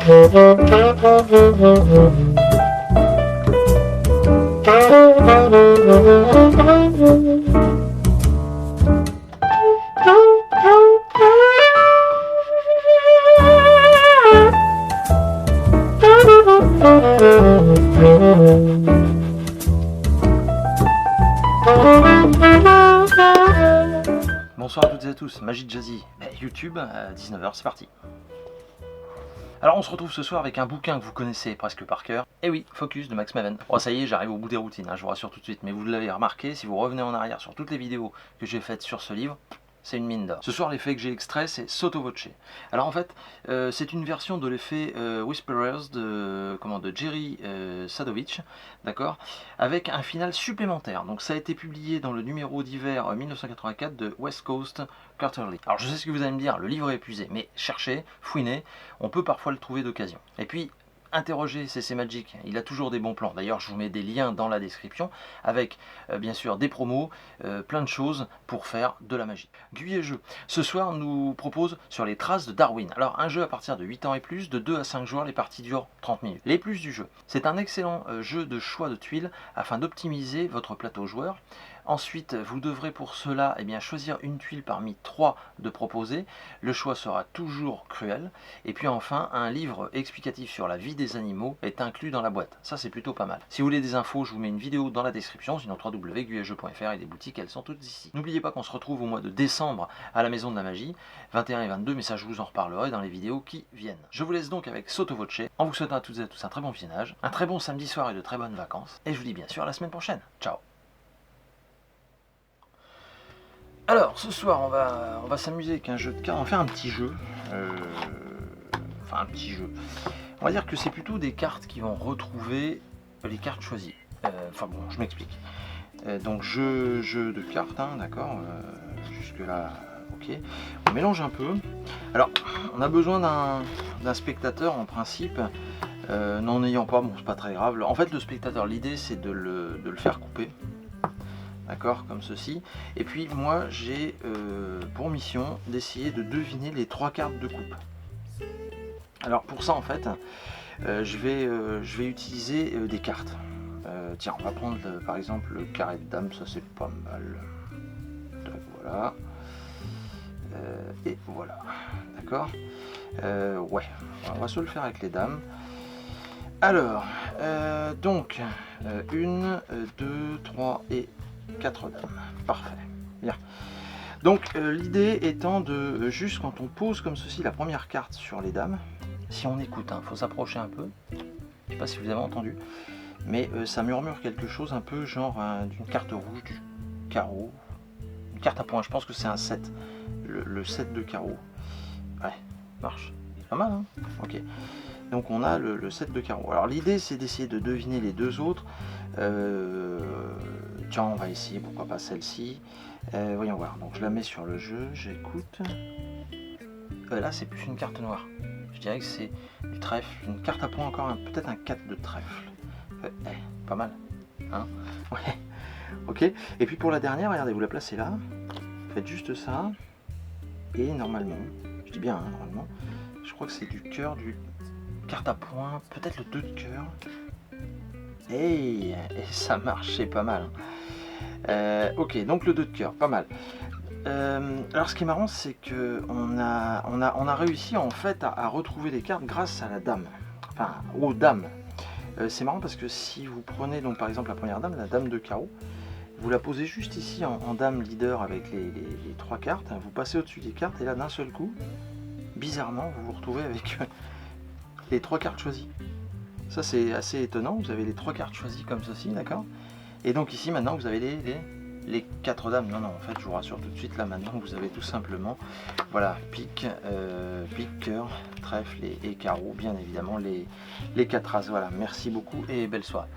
Bonsoir à toutes et à tous, Magie Jazzy, YouTube, à 19h, c'est parti. Alors on se retrouve ce soir avec un bouquin que vous connaissez presque par cœur. Et oui, Focus de Max Maven. Oh ça y est, j'arrive au bout des routines, je vous rassure tout de suite. Mais vous l'avez remarqué, si vous revenez en arrière sur toutes les vidéos que j'ai faites sur ce livre, c'est une mine d'or. Ce soir, l'effet que j'ai extrait, c'est Sotto Voce. Alors en fait, c'est une version de l'effet Whisperers de Jerry Sadowitz, d'accord, avec un final supplémentaire. Donc ça a été publié dans le numéro d'hiver 1984 de West Coast Quarterly. Alors je sais ce que vous allez me dire, le livre est épuisé, mais cherchez, fouinez, on peut parfois le trouver d'occasion. Et puis, interrogez CC Magic, il a toujours des bons plans. D'ailleurs, je vous mets des liens dans la description avec bien sûr des promos, plein de choses pour faire de la magie. Guy et Jeu, ce soir nous propose sur les traces de Darwin. Alors, un jeu à partir de 8 ans et plus, de 2 à 5 joueurs, les parties durent 30 minutes. Les plus du jeu, c'est un excellent jeu de choix de tuiles afin d'optimiser votre plateau joueur. Ensuite, vous devrez pour cela choisir une tuile parmi 3 de proposer. Le choix sera toujours cruel. Et puis enfin, un livre explicatif sur la vie des animaux est inclus dans la boîte. Ça, c'est plutôt pas mal. Si vous voulez des infos, je vous mets une vidéo dans la description, sinon www.guyejeu.fr et les boutiques, elles sont toutes ici. N'oubliez pas qu'on se retrouve au mois de décembre à la Maison de la Magie, 21 et 22, mais ça, je vous en reparlerai dans les vidéos qui viennent. Je vous laisse donc avec Sotto Voce, en vous souhaitant à toutes et à tous un très bon visionnage, un très bon samedi soir et de très bonnes vacances. Et je vous dis bien sûr à la semaine prochaine. Ciao. Alors, ce soir, on va s'amuser avec un jeu de cartes. On va faire un petit jeu. Enfin, un petit jeu. On va dire que c'est plutôt des cartes qui vont retrouver les cartes choisies. Enfin bon, je m'explique. Donc, jeu de cartes, hein, d'accord. Jusque-là, ok. On mélange un peu. Alors, on a besoin d'un spectateur, en principe. N'en ayant pas, bon, c'est pas très grave. En fait, le spectateur, l'idée, c'est de le faire couper. D'accord, comme ceci. Et puis moi j'ai pour mission d'essayer de deviner les 3 cartes de coupe. Alors pour ça en fait je vais utiliser des cartes. Tiens, on va prendre par exemple le carré de dame, ça c'est pas mal. Donc voilà. Et voilà. D'accord. Ouais, on va se le faire avec les dames. Alors, donc 1, 2, 3 et 4 dames. Parfait. Bien. Donc l'idée étant de juste quand on pose comme ceci la première carte sur les dames, si on écoute, il faut s'approcher un peu. Je ne sais pas si vous avez entendu, mais ça murmure quelque chose un peu genre d'une carte rouge, du carreau, une carte à points. Je pense que c'est un 7, le 7 de carreau. Ouais, marche. C'est pas mal, hein. Ok. Donc on a le 7 de carreau. Alors l'idée c'est d'essayer de deviner les deux autres. Tiens, on va essayer, pourquoi pas celle-ci. Voyons voir. Donc je la mets sur le jeu, j'écoute. Là c'est plus une carte noire. Je dirais que c'est du trèfle. Une carte à points encore, peut-être un 4 de trèfle. Pas mal. Hein, ouais. Ok. Et puis pour la dernière, regardez, vous la placez là. Faites juste ça. Et normalement, je dis bien, hein, normalement, je crois que c'est du cœur, du carte à points, peut-être le 2 de cœur. Et ça marche, c'est pas mal. Ok, donc le 2 de cœur, pas mal. Alors ce qui est marrant, c'est que on a réussi en fait à retrouver les cartes grâce à la dame, enfin aux dames. C'est marrant parce que si vous prenez donc par exemple la première dame, la dame de carreau, vous la posez juste ici en dame leader avec les 3 cartes, vous passez au-dessus des cartes et là d'un seul coup, bizarrement, vous vous retrouvez avec les 3 cartes choisies. Ça c'est assez étonnant, vous avez les 3 cartes choisies comme ceci, d'accord. Et donc ici maintenant vous avez les 4 dames. Non, en fait je vous rassure tout de suite, là maintenant vous avez tout simplement, voilà, pique, cœur, trèfle et carreau, bien évidemment les 4 as. Voilà, merci beaucoup et belle soirée.